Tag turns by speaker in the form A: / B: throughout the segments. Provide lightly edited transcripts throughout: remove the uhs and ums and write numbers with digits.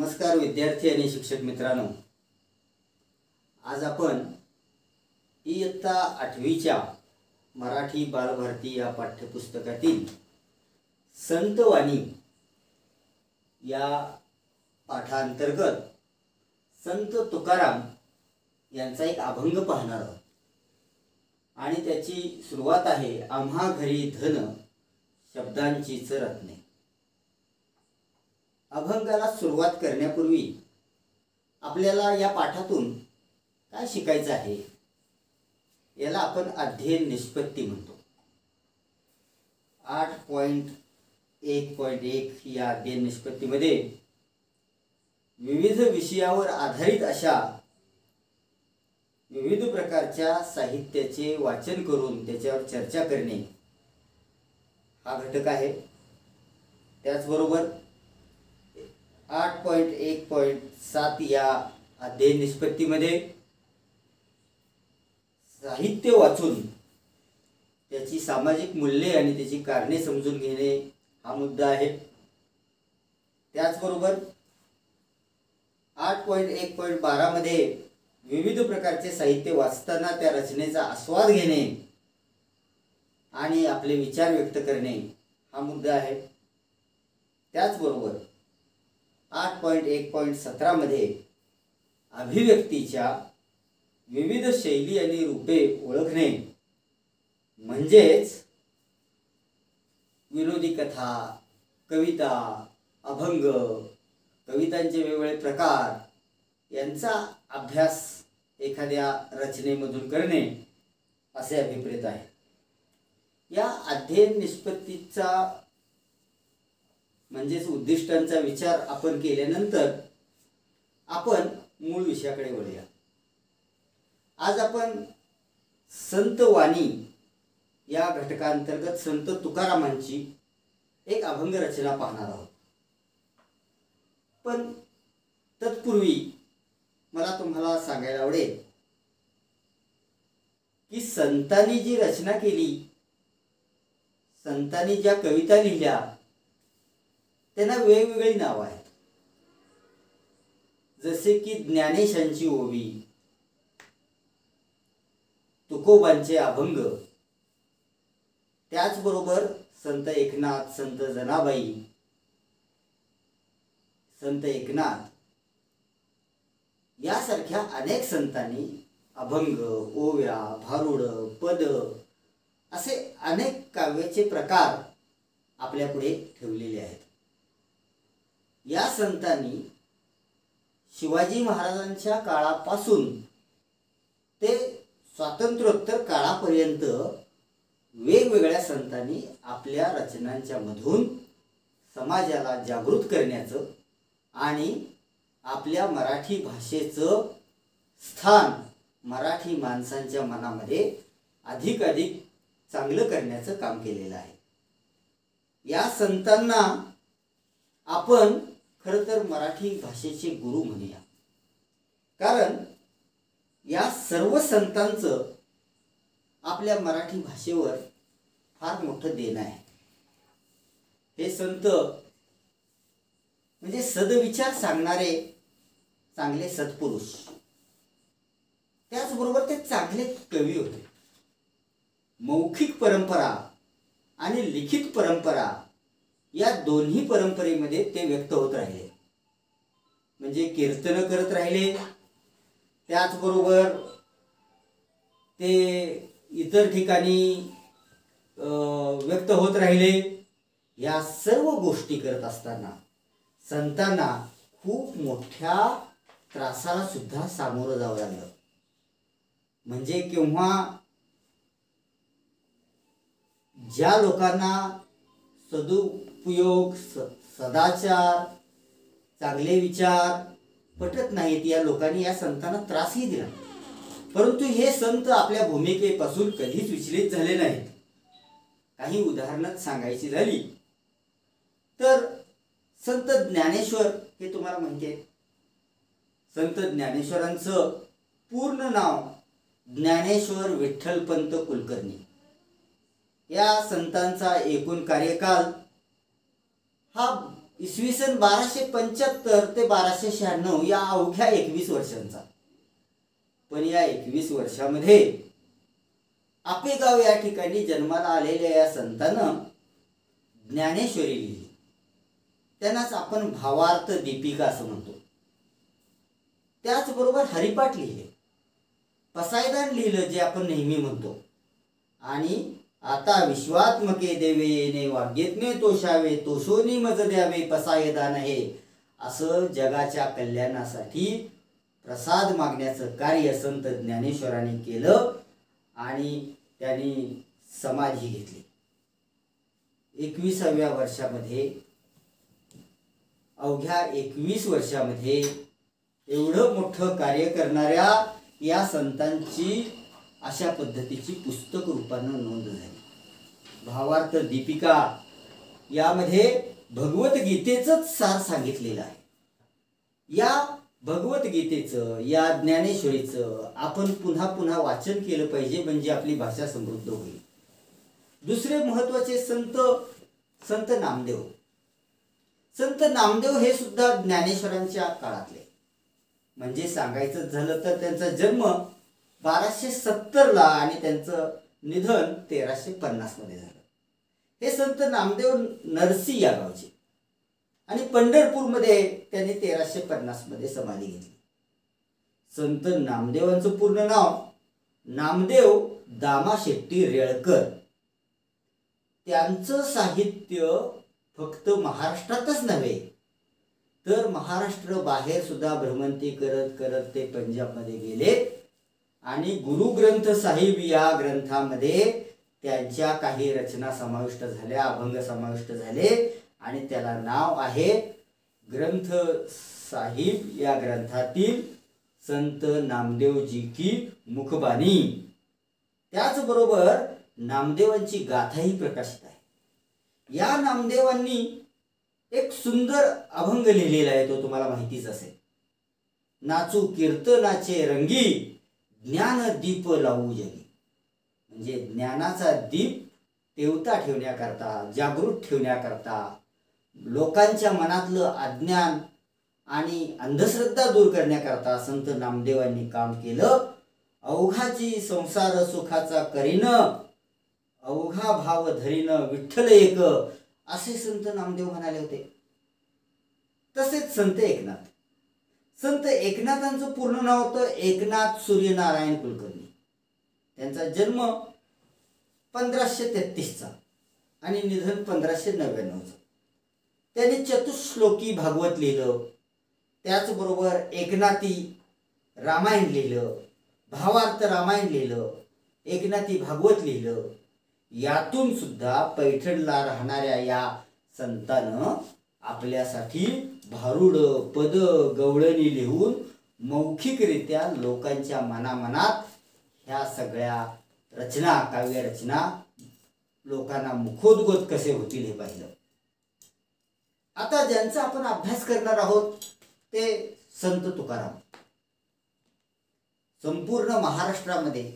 A: नमस्कार विद्यार्थी आणि शिक्षक मित्रांनो, आज आपण इयत्ता 8वीच्या मराठी बालभारती या पाठ्यपुस्तकातील संतवाणी या पाठांतर्गत संत तुकाराम यांचा एक अभंग पाहणार आहोत आणि त्याची सुरुवात आहे आम्हा घरी धन शब्दांचीच रत्ने। अभंगाला सुरुवात करण्यापूर्वी आपल्याला या पाठातून काय शिकायचं आहे याला आपण अध्ययन निष्पत्ती म्हणतो। 8.1.1 या अध्ययन निष्पत्तीमध्ये विविध विषयावर आधारित अशा विविध प्रकारच्या साहित्याचे वाचन करून त्याच्यावर चर्चा करणे हा घटक आहे। त्याचबरोबर 8.1.7 या अध्ययन निष्पत्तीमध्ये साहित्य वाचून त्याची सामाजिक मूल्ये आणि त्याची कारणे समजून घेणे हा मुद्दा आहे। त्याचबरोबर 8.1.12 मध्ये विविध प्रकारचे साहित्य वाचताना त्या रचनेचा आस्वाद घेणे आणि आपले विचार व्यक्त करणे हा मुद्दा आहे। त्याचबरोबर 8.1.17 मध्ये अभिव्यक्तीच्या विविध शैली आणि रूपे ओळखणे म्हणजेच विनोदी कथा, कविता, अभंग, कवितांचे वेगवेगळे प्रकार यांचा अभ्यास एखाद्या रचनेमधून करणे असे अभिप्रेत आहे। या अध्ययन निष्पत्तीचा म्हणजेच उद्दिष्टांचा विचार आपण केल्यानंतर आपण मूळ विषयाकडे वळूया। आज आपण संतवाणी या घटकांतर्गत संत तुकारामांची एक अभंग रचना पाहणार आहोत। पण तत्पूर्वी मला तुम्हाला सांगायला आवडेल की संतांनी जी रचना केली, संतांनी ज्या कविता लिहिल्या त्यांना वेगवेगळी नावं आहेत। जसे की ज्ञानेशांची ओवी, तुकोबांचे अभंग, त्याचबरोबर संत एकनाथ, संत जनाबाई, संत एकनाथ यासारख्या अनेक संतांनी अभंग, ओव्या, भारुड, पद असे अनेक काव्याचे प्रकार आपल्या पुढे ठेवलेले आहेत। या संतांनी शिवाजी महाराजांच्या काळापासून ते स्वातंत्र्योत्तर काळापर्यंत वेगवेगळ्या संतांनी आपल्या रचनांच्या मधून समाजाला जागृत करण्याचं आणि आपल्या मराठी भाषेचं स्थान मराठी माणसांच्या मनामध्ये अधिकाधिक चांगलं करण्याचं काम केलेलं आहे। या संतांना आपण खरं तर मराठी भाषेचे गुरु म्हणूया, कारण या सर्व संतांचं आपल्या मराठी भाषेवर फार मोठं देणं आहे। हे संत म्हणजे सदविचार सांगणारे चांगले सत्पुरुष, त्याचबरोबर ते चांगले कवी होते। मौखिक परंपरा आणि लिखित परंपरा या दोन्ही परंपरेमध्ये ते व्यक्त होत राहिले, म्हणजे कीर्तन करत राहिले, त्याचबरोबर ते इतर ठिकाणी व्यक्त होत राहिले। या सर्व गोष्टी करत असताना संतांना खूप मोठ्या त्रासाला सुद्धा सामोरं जावं लागलं। म्हणजे केव्हा ज्या लोकांना सदुपयोग, सदाचार, चांगले विचार पटत नाहीत या लोकांनी या संतांना त्रासही दिला, परंतु हे संत आपल्या भूमिकेपासून कधीच विचलित झाले नाहीत। काही उदाहरणं सांगायची झाली तर संत ज्ञानेश्वर हे तुम्हाला माहिती आहे। संत ज्ञानेश्वरांचं पूर्ण नाव ज्ञानेश्वर विठ्ठलपंत कुलकर्णी। या संतांचा एकूण कार्यकाल हा इसवी सन 1275 ते 1296 या अवघ्या 21 वर्षांचा. पण या 21 वर्षामध्ये आपेगाव या ठिकाणी जन्माला आलेल्या या संतानं ज्ञानेश्वरी लिहिली. त्यांनाच आपण भावार्थ दीपिका असं म्हणतो. त्याचबरोबर हरिपाठ लिहिले, पसायदान लिहिलं जे आपण नेहमी म्हणतो, आणि आता विश्वात्मके देवे येणे वाग्यज्ञे तोषावे तोषोनी मज द्यावे पसायदान हे असं जगाच्या कल्याणासाठी प्रसाद मागण्याचं कार्य संत ज्ञानेश्वरांनी केलं आणि त्यांनी समाधी घेतली. 21व्या वर्षामध्ये, अवघ्या 21 वर्षामध्ये एवढं मोठं कार्य करणाऱ्या या संतांची अशा पद्धतीची पुस्तक रूपानं नोंद झाली. भावार्थ दीपिका यामध्ये भगवद्गीतेचंच सार सांगितलेलं आहे. या भगवद्गीतेचं, या ज्ञानेश्वरीचं आपण पुन्हा पुन्हा वाचन केलं पाहिजे, म्हणजे आपली भाषा समृद्ध होईल. दुसरे महत्वाचे संत नामदेव. संत नामदेव हे सुद्धा ज्ञानेश्वरांच्या काळातले. म्हणजे सांगायचं झालं तर त्यांचा जन्म 1270 आणि त्यांचं निधन 1350 मध्ये झालं. हे संत नामदेव नरसी या गावचे आणि पंढरपूरमध्ये त्यांनी 1350 मध्ये समाधी घेतली. संत नामदेवांचं पूर्ण नाव नामदेव दामा शेट्टी रेळकर. त्यांचं साहित्य फक्त महाराष्ट्रातच नव्हे तर महाराष्ट्र बाहेर सुद्धा भ्रमंती करत करत ते पंजाबमध्ये गेले आणि गुरु ग्रंथ साहिब या ग्रंथामध्ये त्यांच्या काही रचना समाविष्ट झाल्या, अभंग समाविष्ट झाले आणि त्याला नाव आहे ग्रंथ साहिब. या ग्रंथातील संत नामदेवजी की मुखबानी. त्याचबरोबर नामदेवांची गाथाही प्रकाशित आहे. या नामदेवांनी एक सुंदर अभंग लिहिलेला आहे, तो तुम्हाला माहितीच असेल. नाचू कीर्तनाचे रंगी ज्ञान दीप लावू जगी. म्हणजे ज्ञानाचा दीप तेवता ठेवण्याकरता, जागृत ठेवण्याकरता, लोकांच्या मनातलं अज्ञान आणि अंधश्रद्धा दूर करण्याकरता संत नामदेवांनी काम केलं. अवघाची संसार सुखाचा करीन, अवघा भाव धरीन विठ्ठल एक, असे संत नामदेव म्हणाले होते. तसेच संत एकनाथ. संत एकनाथांचं पूर्ण नाव होतं एकनाथ सूर्यनारायण कुलकर्णी. त्यांचा जन्म 1533 आणि निधन 1599. त्यांनी चतुश्लोकी भागवत लिहिलं, त्याचबरोबर एकनाथी रामायण लिहिलं, भावार्थ रामायण लिहिलं, एकनाथी भागवत लिहिलं. यातून सुद्धा पैठणला राहणाऱ्या या संतानं आपल्यासाठी भारुड पद गवळणी लिहून मौखिकरित्या लोकांच्या मनामनात ह्या सगळ्या रचना, काव्य रचना लोकांना मुखोद्गत कसे होतील हे पाहिलं. आता ज्यांचा आपण अभ्यास करणार आहोत ते संत तुकाराम. संपूर्ण महाराष्ट्रामध्ये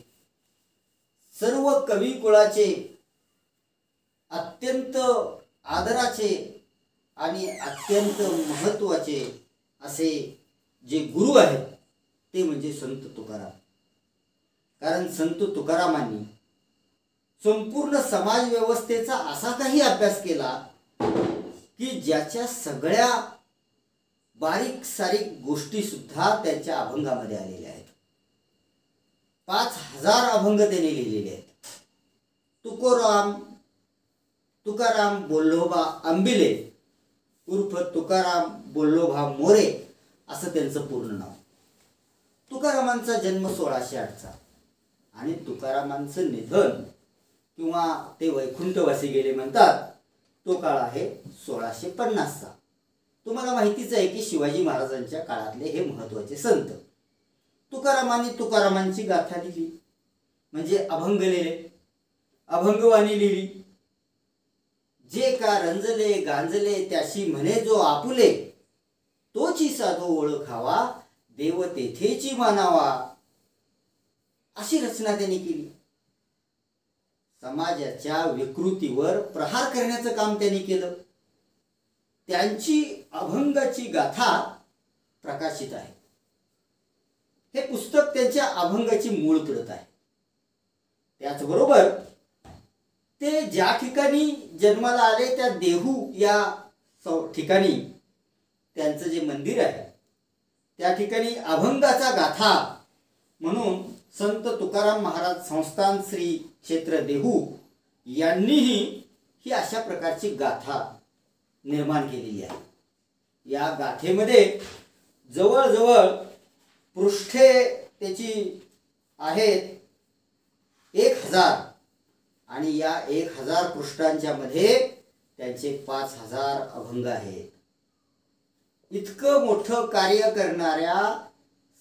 A: सर्व कवी कुळाचे अत्यंत आदराचे आणि अत्यंत महत्वाचे असे जे गुरु आहेत ते म्हणजे संत तुकाराम. कारण संत तुकारामांनी संपूर्ण समाज व्यवस्थेचा असा काही अभ्यास केला की ज्याच्या सगळ्या बारीक सारीक गोष्टी सुद्धा त्यांच्या अभंगामध्ये आलेल्या आहेत. 5000 अभंग त्यांनी लिहिलेले आहेत. तुकाराम बोल्लोबा आंबिले उर्फ तुकाराम बोल्लोबा मोरे असं त्यांचं पूर्ण नाव. तुकारामांचा जन्म 1608चा आणि तुकारामांचं निधन किंवा ते वैकुंठवासी गेले म्हणतात तो काळ आहे 1650चा. तुम्हाला माहितीच आहे की शिवाजी महाराजांच्या काळातले हे महत्वाचे संत. तुकारामांनी तुकारामांची गाथा लिहिली, म्हणजे अभंग लिहिले, अभंगवाणी लिहिली. जे का रंजले गांजले त्याशी म्हणे जो आपुले, तोची साधू ओळखावा देव तेथेची मानावा, अशी रचना त्यांनी केली. समाजाच्या विकृतीवर प्रहार करण्याचं काम त्यांनी केलं. त्यांची अभंगाची गाथा प्रकाशित आहे. हे पुस्तक त्यांच्या अभंगाची मूळ प्रत आहे. त्याचबरोबर ते ज्या ठिकाणी जन्माला आले त्या देहू या ठिकाणी त्यांचं जे मंदिर आहे त्या ठिकाणी अभंगाचा गाथा म्हणून संत तुकाराम महाराज संस्थान श्री क्षेत्र देहू यांनीही ही अशा प्रकारची गाथा निर्माण केलेली आहे. या गाथेमध्ये जवळजवळ पृष्ठे त्याची आहेत 1000 आणि या 1000 पृष्ठांच्या मध्ये त्यांचे 5000 अभंग आहेत. इतकं मोठं कार्य करणाऱ्या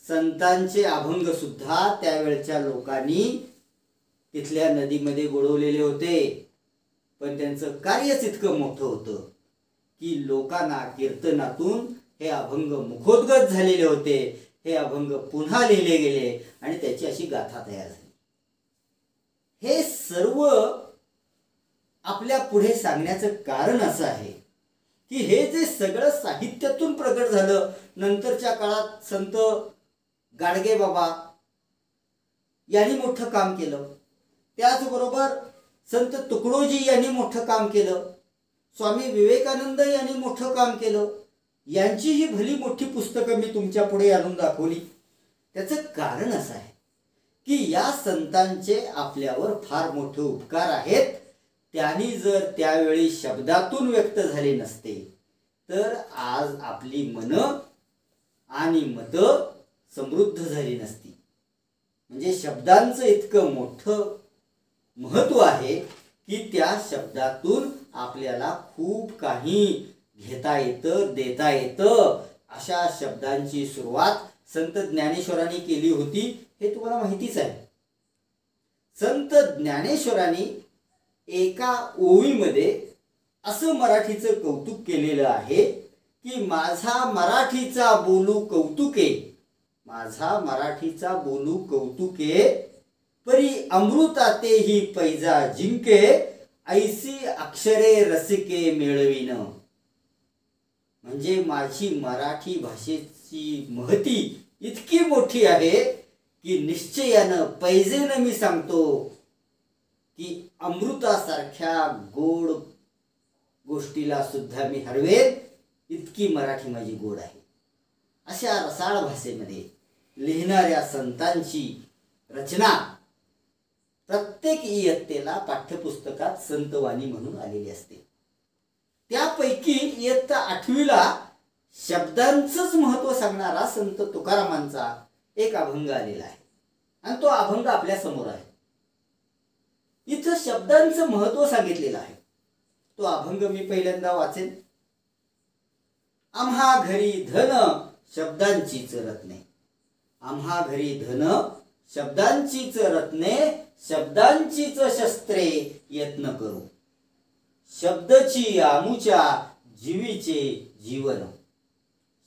A: संतांचे अभंग सुद्धा त्यावेळच्या लोकांनी तिथल्या नदीमध्ये बुडवलेले होते. पण त्यांचं कार्यच इतकं मोठं होतं की लोकांना कीर्तनातून हे अभंग मुखोद्गत झालेले होते. हे अभंग पुन्हा लिहिले गेले आणि त्याची अशी गाथा तयार झाली. हे सर्व आपल्या पुढे सांगण्याचं कारण असं आहे की हे जे सगळं साहित्यातून प्रकट झालं, नंतरच्या काळात संत गाडगेबाबा यांनी मोठं काम केलं, त्याचबरोबर संत तुकडोजी यांनी मोठं काम केलं, स्वामी विवेकानंद यांनी मोठं काम केलं. यांची ही भली मोठी पुस्तकं मी तुमच्या पुढे आणून दाखवली. त्याचं कारण असं आहे की या संतांचे आपल्यावर फार मोठे उपकार आहेत. त्यांनी जर त्यावेळी शब्दातून व्यक्त झाले नसते तर आज आपली मनं आणि मतं समृद्ध झाली नसती. म्हणजे शब्दांचं इतकं मोठं महत्त्व आहे की त्या शब्दातून आपल्याला खूप काही घेता येतं, देता येतं. अशा शब्दांची सुरुवात संत ज्ञानेश्वरांनी केली होती, हे तुम्हाला माहितीच आहे. संत ज्ञानेश्वरांनी एका ओवीमध्ये असं मराठीचं कौतुक केलेलं आहे की माझा मराठीचा बोलू कौतुके, माझा मराठीचा बोलू कौतुके, परी अमृतातेही पैजा जिंके, ऐसी अक्षरे रसिके मिळविन. म्हणजे माझी मराठी भाषेची महती इतकी मोठी आहे की निश्चयानं पैजेनं मी सांगतो की अमृतासारख्या गोड गोष्टीला सुद्धा मी हरवेन, इतकी मराठी माझी गोड आहे. अशा रसाळ भाषेमध्ये लिहिणाऱ्या संतांची रचना प्रत्येक इयत्तेला पाठ्यपुस्तकात संतवाणी म्हणून आलेली असते. त्यापैकी इयत्ता 8वीला शब्दांचंच महत्त्व सांगणारा संत तुकारामांचा एक अभंग आलेला आहे आणि तो अभंग आपल्या समोर आहे. इथं शब्दांचं महत्त्व सांगितलेलं आहे. तो अभंग मी पहिल्यांदा वाचेन. आम्हा घरी धन शब्दांचीच रत्ने, आम्हा घरी धन शब्दांचीच रत्ने, शब्दांचीच शस्त्रे यत्न करू, शब्दची आमुच्या जीवीचे जीवन,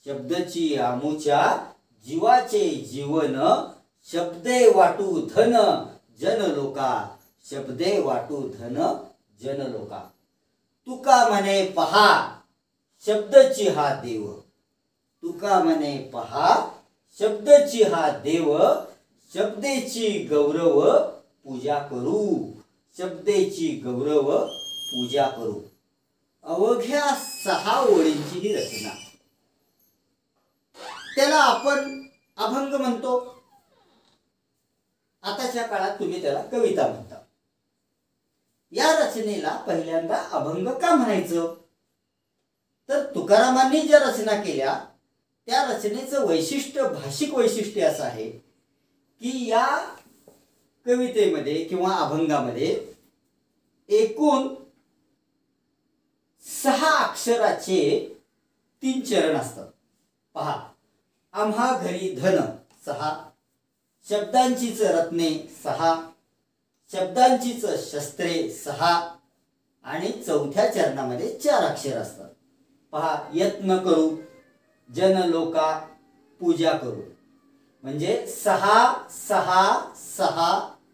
A: शब्दची आमुच्या जीवाचे जीवन, शब्दे वाटू धन जन लोका, शब्दे वाटू धन जन लोका. तुका म्हणे पहा शब्दची हा देव, तुका म्हणे पहा शब्दची हा देव, शब्देची गौरव पूजा करू, शब्देची गौरव पूजा करू. अवघ्या 6 ओळींची ही रचना, त्याला आपण अभंग म्हणतो. आताच्या काळात तुम्ही त्याला कविता म्हणता. या रचनेला पहिल्यांदा अभंग का म्हणायचं, तर तुकारामांनी ज्या रचना केल्या त्या रचनेचं वैशिष्ट्य, भाषिक वैशिष्ट्य असं आहे की या कवितेमध्ये किंवा अभंगामध्ये एकूण 6 अक्षराचे 3 चरण असतात. पहा, आम्हा घरी धन 6, शब्दांचीच रत्ने 6, शब्दांचीच शस्त्रे 6 आणि 4थ्या चरणामध्ये 4 अक्षर असतात. पहा, यत्न करू, जन लोका पूजा करू. म्हणजे 6 6 6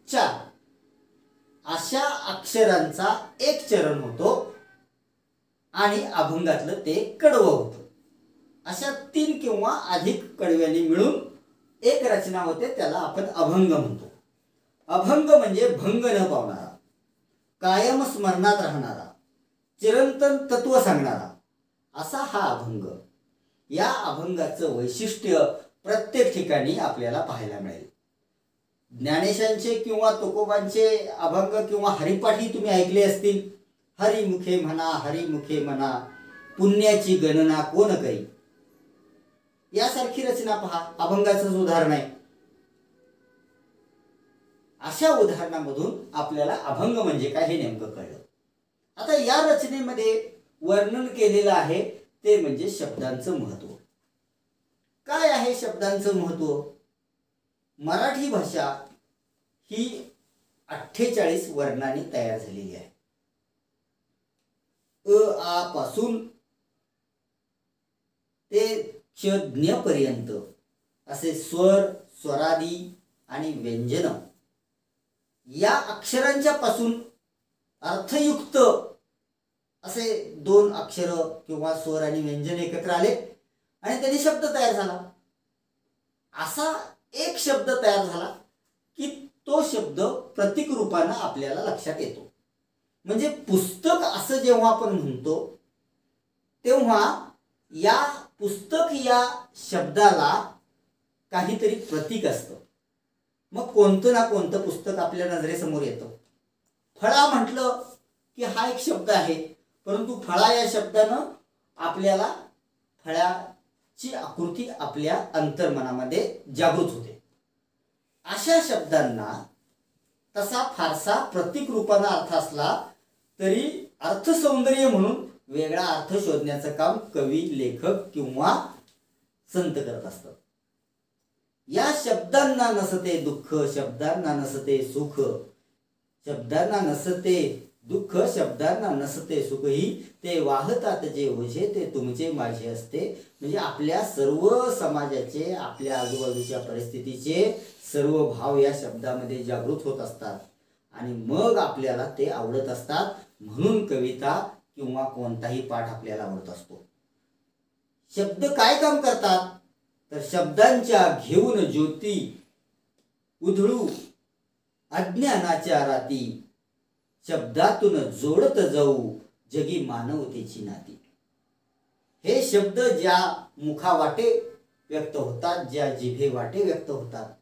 A: 4 अशा अक्षरांचा एक चरण होतो आणि अभंगातलं ते कडवं होतं. अशा 3 किंवा अधिक कडव्यांनी मिळून एक रचना होते, त्याला आपण अभंग म्हणतो. अभंग म्हणजे भंग न पावणारा, कायम स्मरणात राहणारा, चिरंतन तत्व सांगणारा असा हा अभंग. या अभंगाचं वैशिष्ट्य प्रत्येक ठिकाणी आपल्याला पाहायला मिळेल. ज्ञानेशांचे किंवा तुकोबांचे अभंग किंवा हरिपाठी तुम्ही ऐकले असतील. हरिमुखे म्हणा, हरिमुखे म्हणा, पुण्याची गणना कोण करी, यासारखी रचना पहा. अभंगाचंच उदाहरण आहे. अशा उदाहरणामधून आपल्याला अभंग म्हणजे काय हे नेमकं कळलं. आता या रचनेमध्ये वर्णन केलेलं आहे ते म्हणजे शब्दांचं महत्व. काय आहे शब्दांचं महत्व? मराठी भाषा ही 48 वर्णांनी तयार झालेली आहे. अ आ पासून ते क्ष ज्ञ पर्यंत असे स्वर, स्वरादी आणि व्यंजन या अक्षरांच्या पासून अर्थयुक्त असे 2 अक्षर किंवा स्वर आणि व्यंजन एकत्र आले आणि त्यांनी शब्द तयार झाला. असा एक शब्द तयार झाला की तो शब्द प्रतीक रूपानं आपल्याला लक्षात येतो. म्हणजे पुस्तक असं जेव्हा आपण म्हणतो तेव्हा या पुस्तक या शब्दाला काहीतरी प्रतीक असतं. मग कोणतं ना कोणतं पुस्तक आपल्या नजरेसमोर येतं. फळा म्हटलं की हा एक शब्द आहे, परंतु फळा या शब्दानं आपल्याला फळाची आकृती आपल्या अंतर्मनामध्ये जागृत होते. अशा शब्दांना तसा फारसा प्रतीक रूपानं अर्थ असला तरी अर्थसौंदर्य म्हणून वेगळा अर्थ शोधण्याचं काम कवी, लेखक किंवा संत करत असतात. या शब्दांना नसते दुःख, शब्दांना नसते सुख, शब्दांना नसते दुःख, शब्दांना नसते सुखही, ते वाहतात जे ओझे ते तुमचे माझे असते. म्हणजे आपल्या सर्व समाजाचे, आपल्या आजूबाजूच्या परिस्थितीचे सर्व भाव या शब्दामध्ये जागृत होत असतात आणि मग आपल्याला ते आवडत असतात. म्हणून कविता किंवा कोणताही पाठ आपल्याला आवडत असतो. शब्द काय काम करतात तर शब्दांच्या घेऊन ज्योती उधळू अज्ञानाच्या राती, शब्दातून जोडत जाऊ जगी मानवतेची नाती. हे शब्द ज्या मुखावाटे व्यक्त होतात, ज्या जिभे वाटे व्यक्त होतात,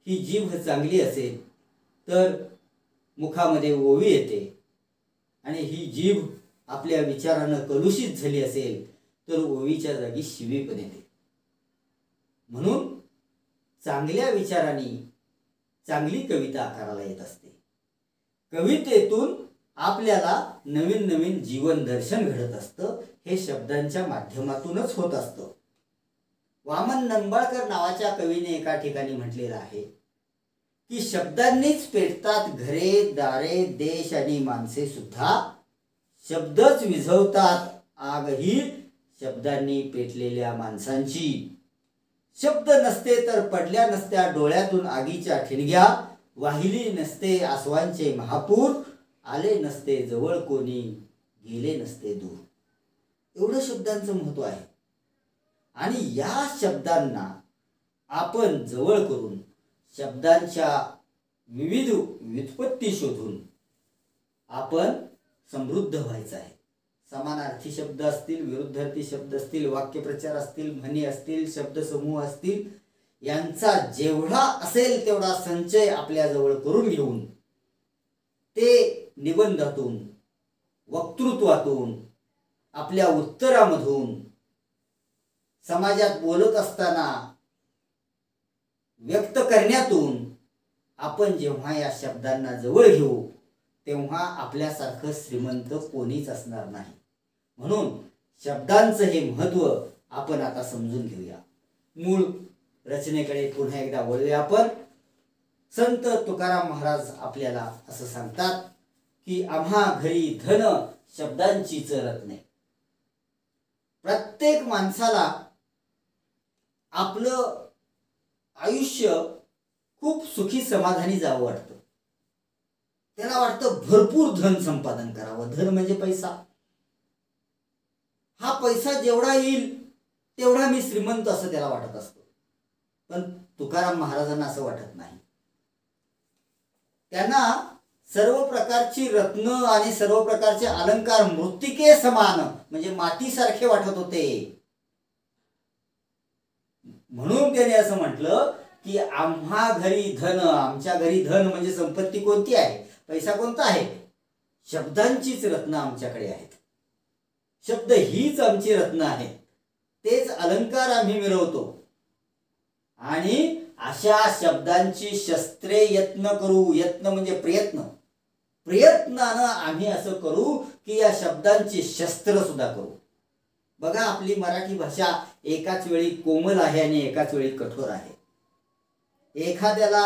A: ही जीभ चांगली असेल तर मुखामध्ये ओवी येते आणि ही जीभ आपल्या विचारानं कलुषित झाली असेल तर ओवीच्या जागी शिवी पण येते. म्हणून चांगल्या विचारांनी चांगली कविता आकाराला येत असते. कवितेतून आपल्याला नवीन नवीन जीवन दर्शन घडत असतं. हे शब्दांच्या माध्यमातूनच होत असतं. वामन निंबाळकर नावाच्या कवीने एका ठिकाणी म्हटलेलं आहे की शब्दांनीच पेटतात घरे, दारे, देश आणि माणसे सुद्धा, शब्दच विझवतात आगही शब्दांनी पेटलेल्या माणसांची. शब्द नसते तर पडल्या नसत्या डोळ्यातून आगीच्या ठिणग्या, वाहिली नसते आसवांचे महापूर, आले नसते जवळ कोणी, गेले नसते दूर. एवढं शब्दांचं महत्व आहे. आणि या शब्दांना आपण जवळ करून शब्दांच्या विविध व्युत्पत्ती शोधून आपण समृद्ध व्हायचं आहे. समानार्थी शब्द असतील, विरुद्धार्थी शब्द असतील, वाक्यप्रचार असतील, म्हणी असतील, शब्दसमूह असतील, यांचा जेवढा असेल तेवढा संचय आपल्या जवळ करून घेऊन ते निबंधातून, वक्तृत्वातून, आपल्या उत्तरामधून, समाजात बोलत असताना व्यक्त करण्यातून आपण जेव्हा या शब्दांना जवळ घेऊ तेव्हा आपल्यासारखं श्रीमंत कोणीच असणार नाही. म्हणून शब्दांचं हे महत्व आपण आता समजून घेऊया. मूळ रचनेकडे पुन्हा एकदा वळूया आपण. संत तुकाराम महाराज आपल्याला असं सांगतात की आम्हा घरी धन शब्दांची चरत नाही. प्रत्येक माणसाला आपलं आयुष्य खूप सुखी समाधानी जावं वाटतं. त्याला वाटतं भरपूर धन संपादन करावं. धन म्हणजे पैसा. हा पैसा जेवढा येईल तेवढा मी श्रीमंत असं त्याला वाटत असतो. पण तुकाराम महाराजांना असं वाटत नाही. त्यांना सर्व प्रकारची रत्न आणि सर्व प्रकारचे अलंकार मृत्तिके समान म्हणजे मातीसारखे वाटत होते. म्हणून त्याने असं म्हटलं की आम्हा घरी धन, आमच्या घरी धन म्हणजे संपत्ती कोणती आहे, पैसा कोणता आहे, शब्दांचीच रत्न आमच्याकडे आहेत. शब्द हीच आमची रत्न आहे, तेच अलंकार आम्ही मिळवतो आणि अशा शब्दांची शस्त्रे यत्न करू. यत्न म्हणजे प्रयत्न, प्रयत्नानं आम्ही असं करू की या शब्दांची शस्त्र सुद्धा करू. बघा आपली मराठी भाषा एकाच वेळी कोमल आहे आणि एकाच वेळी कठोर आहे. एखाद्याला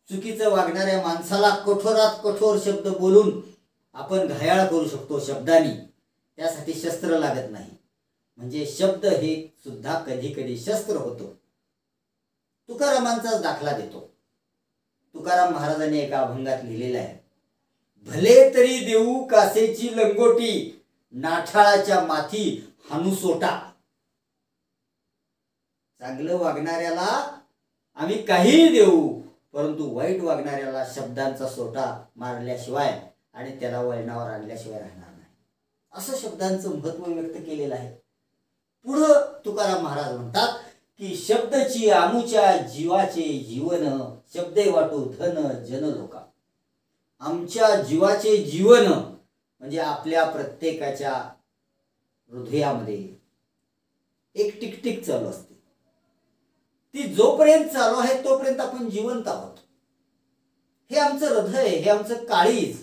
A: चुकीचं वागणाऱ्या माणसाला कठोरात कठोर शब्द बोलून आपण घायाळ करू शकतो शब्दांनी. त्यासाठी शस्त्र लागत नाही. म्हणजे शब्द हे सुद्धा कधी कधी शस्त्र होतो. तुकारामांचाच दाखला देतो. तुकाराम महाराजांनी एका अभंगात लिहिलेला आहे, भले तरी देऊ कासेची लंगोटी, नाठाळाच्या माथी हानू सोटा. चांगलं वागणाऱ्याला आम्ही काहीही देऊ, परंतु वाईट वागणाऱ्याला शब्दांचा सोटा मारल्याशिवाय आणि त्याला वळणावर आणल्याशिवाय राहणार नाही. असं शब्दांचं महत्व व्यक्त केलेलं आहे. पुढं तुकाराम महाराज म्हणतात की शब्दची आमुच्या जीवाचे जीवन, शब्दे वाटू धन जन लोका. आमच्या जीवाचे जीवन म्हणजे आपल्या प्रत्येकाच्या हृदयामध्ये एक टिकटिक चालू असते. ती जोपर्यंत चालू आहे तोपर्यंत आपण जिवंत आहोत. हे आमचं हृदय, हे आमचं काळीज,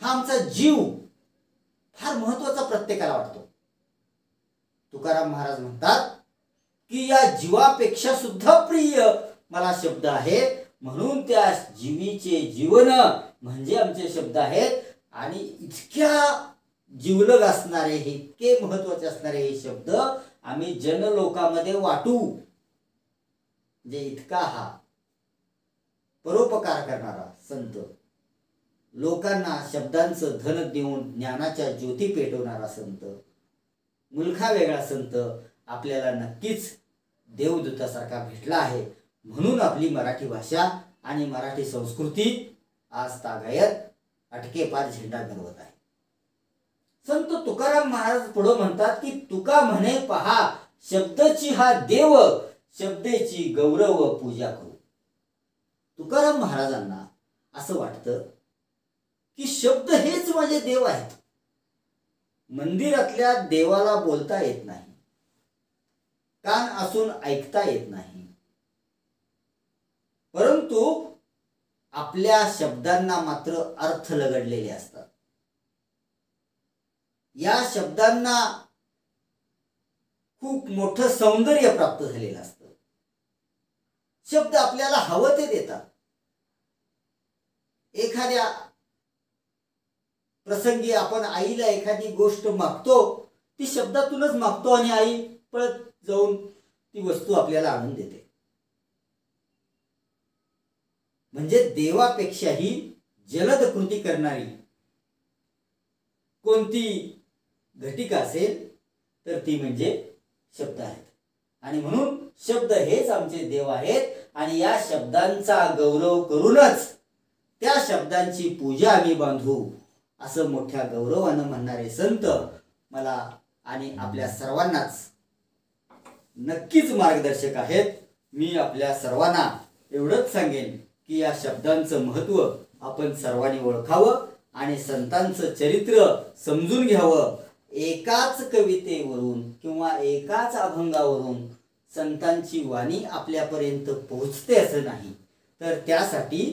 A: हा आमचा जीव फार महत्वाचा प्रत्येकाला वाटतो. तुकाराम महाराज म्हणतात की या जीवापेक्षा सुद्धा प्रिय मला शब्द आहे, म्हणून त्या जीवीचे जीवन म्हणजे आमचे शब्द आहेत. आणि इतक्या जीवलग असणारे, इतके महत्वाचे असणारे हे शब्द आम्ही जनलोकामध्ये वाटू. म्हणजे इतका हा परोपकार करणारा संत, लोकांना शब्दांचं धन देऊन ज्ञानाच्या ज्योती पेटवणारा संत, मुलखा वेगळा संत आपल्याला नक्कीच देवदूतासारखा भेटला आहे. म्हणून आपली मराठी भाषा आणि मराठी संस्कृती आज तागायत अटकेपार झेंडा गरवत आहे. संत तुकाराम महाराज पुढे म्हणतात की तुका म्हणे पहा शब्दची हा देव, शब्देची गौरव पूजा करू. तुकाराम महाराजांना असं वाटतं की शब्द हेच माझे देव आहेत. मंदिरातल्या देवाला बोलता येत नाही, कान असून ऐकता येत नाही, परंतु आपल्या शब्दांना मात्र अर्थ लगडलेले असतात. या शब्दांना खूप मोठं सौंदर्य प्राप्त झालेलं असतं. शब्द आपल्याला हवं ते देतात. एखाद्या प्रसंगी आपण आईला एखादी गोष्ट मागतो, ती शब्दातूनच मागतो आणि आई पळत जाऊन ती वस्तू आपल्याला आणून देते. म्हणजे देवापेक्षाही जलद कृती करणारी कोणती घटिका असेल तर ती म्हणजे शब्द आहेत. आणि म्हणून शब्द हेच आमचे देव आहेत आणि या शब्दांचा गौरव करूनच त्या शब्दांची पूजा आम्ही बांधू असं मोठ्या गौरवानं म्हणणारे संत मला आणि आपल्या सर्वांनाच नक्कीच मार्गदर्शक आहेत. मी आपल्या सर्वांना एवढंच सांगेन की या शब्दांचं महत्त्व आपण सर्वांनी ओळखावं आणि संतांचं चरित्र समजून घ्यावं. एकाच कवितेवरून किंवा एकाच अभंगावरून संतांची वाणी आपल्यापर्यंत पोहोचते असं नाही, तर त्यासाठी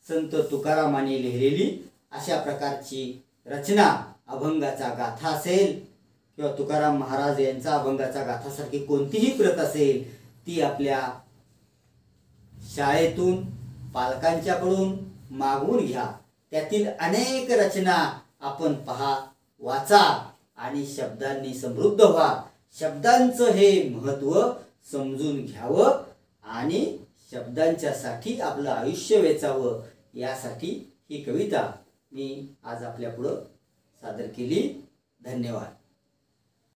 A: संत तुकारामांनी लिहिलेली अशा प्रकारची रचना, अभंगाचा गाथा असेल किंवा तुकाराम महाराज यांचा अभंगाचा गाथासारखी कोणतीही प्रत असेल, ती आपल्या शाळेतून पालकांच्याकडून मागवून घ्या. त्यातील अनेक रचना आपण पहा, वाचा आणि शब्दांनी समृद्ध व्हा. शब्दांचं हे महत्त्व समजून घ्यावं आणि शब्दांच्यासाठी आपलं आयुष्य वेचावं, यासाठी ही कविता मी आज आपल्या पुढं सादर केली. धन्यवाद.